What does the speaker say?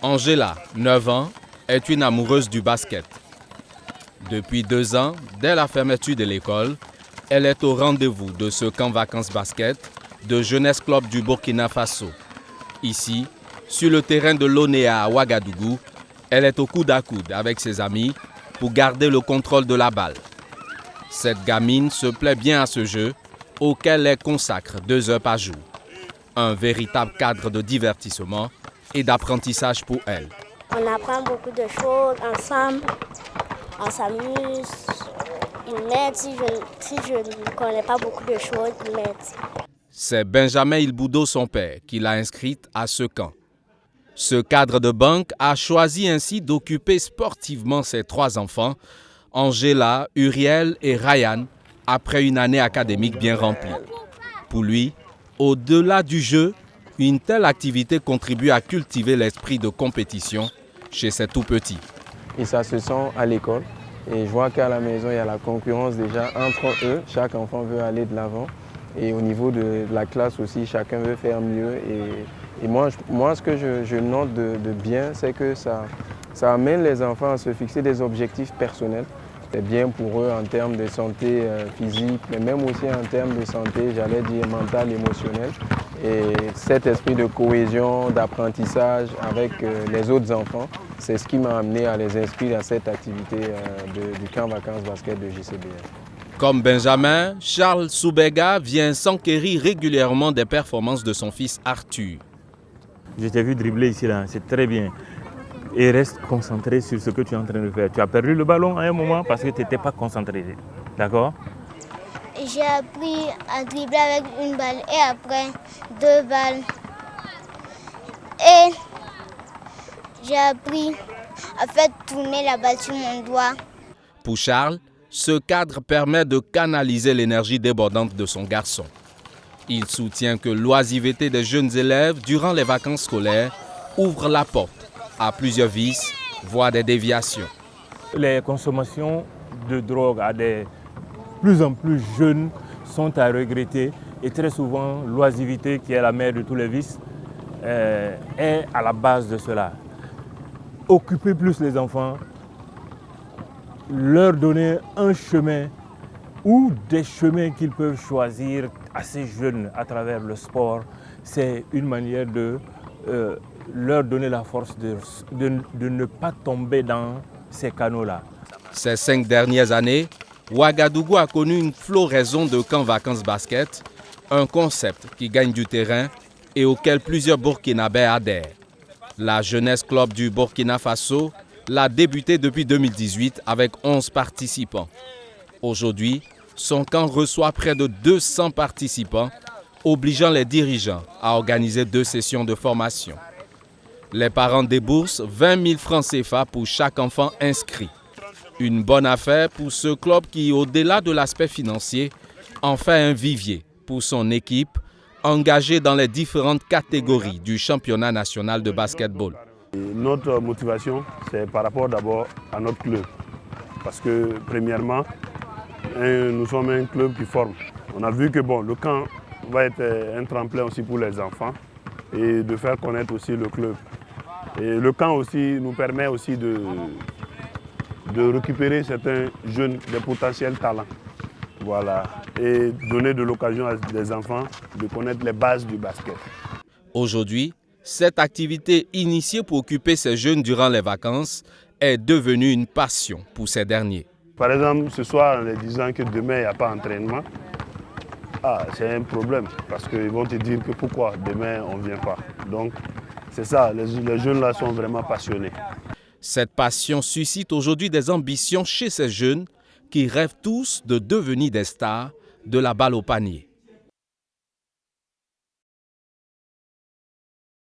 Angela, 9 ans, est une amoureuse du basket. Depuis 2 ans, dès la fermeture de l'école, elle est au rendez-vous de ce camp vacances basket de Jeunesse Club du Burkina Faso. Ici, sur le terrain de l'Onéa à Ouagadougou, elle est au coude à coude avec ses amis pour garder le contrôle de la balle. Cette gamine se plaît bien à ce jeu auquel elle consacre 2 heures par jour. Un véritable cadre de divertissement et d'apprentissage pour elle. On apprend beaucoup de choses ensemble, on s'amuse, ils m'aident. Si je ne connais pas beaucoup de choses, ils m'aident. C'est Benjamin Ilboudo, son père, qui l'a inscrite à ce camp. Ce cadre de banque a choisi ainsi d'occuper sportivement ses 3 enfants, Angela, Uriel et Ryan, après une année académique bien remplie. Pour lui, au-delà du jeu, une telle activité contribue à cultiver l'esprit de compétition chez ces tout-petits. Et ça se sent à l'école. Et je vois qu'à la maison, il y a la concurrence déjà entre eux. Chaque enfant veut aller de l'avant. Et au niveau de la classe aussi, chacun veut faire mieux. Et moi, ce que je note de bien, c'est que ça amène les enfants à se fixer des objectifs personnels. C'est bien pour eux en termes de santé physique, mais même aussi en termes de santé, j'allais dire mentale, émotionnelle. Et cet esprit de cohésion, d'apprentissage avec les autres enfants, c'est ce qui m'a amené à les inscrire à cette activité du camp vacances basket de JCBF. Comme Benjamin, Charles Soubega vient s'enquérir régulièrement des performances de son fils Arthur. Je t'ai vu dribbler ici, là, c'est très bien. Et reste concentré sur ce que tu es en train de faire. Tu as perdu le ballon à un moment parce que tu n'étais pas concentré. D'accord? J'ai appris à dribbler avec une balle et après 2 balles. Et j'ai appris à faire tourner la balle sur mon doigt. Pour Charles, ce cadre permet de canaliser l'énergie débordante de son garçon. Il soutient que l'oisiveté des jeunes élèves durant les vacances scolaires ouvre la porte à plusieurs vices, voire des déviations. Les consommations de drogue à des plus en plus jeunes sont à regretter et très souvent l'oisivité, qui est la mère de tous les vices, est à la base de cela. Occuper plus les enfants, leur donner un chemin ou des chemins qu'ils peuvent choisir assez jeunes à travers le sport, c'est une manière de leur donner la force de ne pas tomber dans ces canaux-là. Ces 5 dernières années, Ouagadougou a connu une floraison de camps vacances basket, un concept qui gagne du terrain et auquel plusieurs Burkinabés adhèrent. La Jeunesse Club du Burkina Faso l'a débuté depuis 2018 avec 11 participants. Aujourd'hui, son camp reçoit près de 200 participants, obligeant les dirigeants à organiser 2 sessions de formation. Les parents déboursent 20 000 francs CFA pour chaque enfant inscrit. Une bonne affaire pour ce club qui, au-delà de l'aspect financier, en fait un vivier pour son équipe engagée dans les différentes catégories du championnat national de basketball. Notre motivation, c'est par rapport d'abord à notre club. Parce que, premièrement, nous sommes un club qui forme. On a vu que le camp va être un tremplin aussi pour les enfants et de faire connaître aussi le club. Et le camp aussi nous permet aussi de récupérer certains jeunes, des potentiels talents. Voilà. Et donner de l'occasion à des enfants de connaître les bases du basket. Aujourd'hui, cette activité initiée pour occuper ces jeunes durant les vacances est devenue une passion pour ces derniers. Par exemple, ce soir, en leur disant que demain, il n'y a pas d'entraînement, c'est un problème parce qu'ils vont te dire que pourquoi demain, on ne vient pas. Donc, c'est ça, les jeunes là sont vraiment passionnés. Cette passion suscite aujourd'hui des ambitions chez ces jeunes qui rêvent tous de devenir des stars de la balle au panier.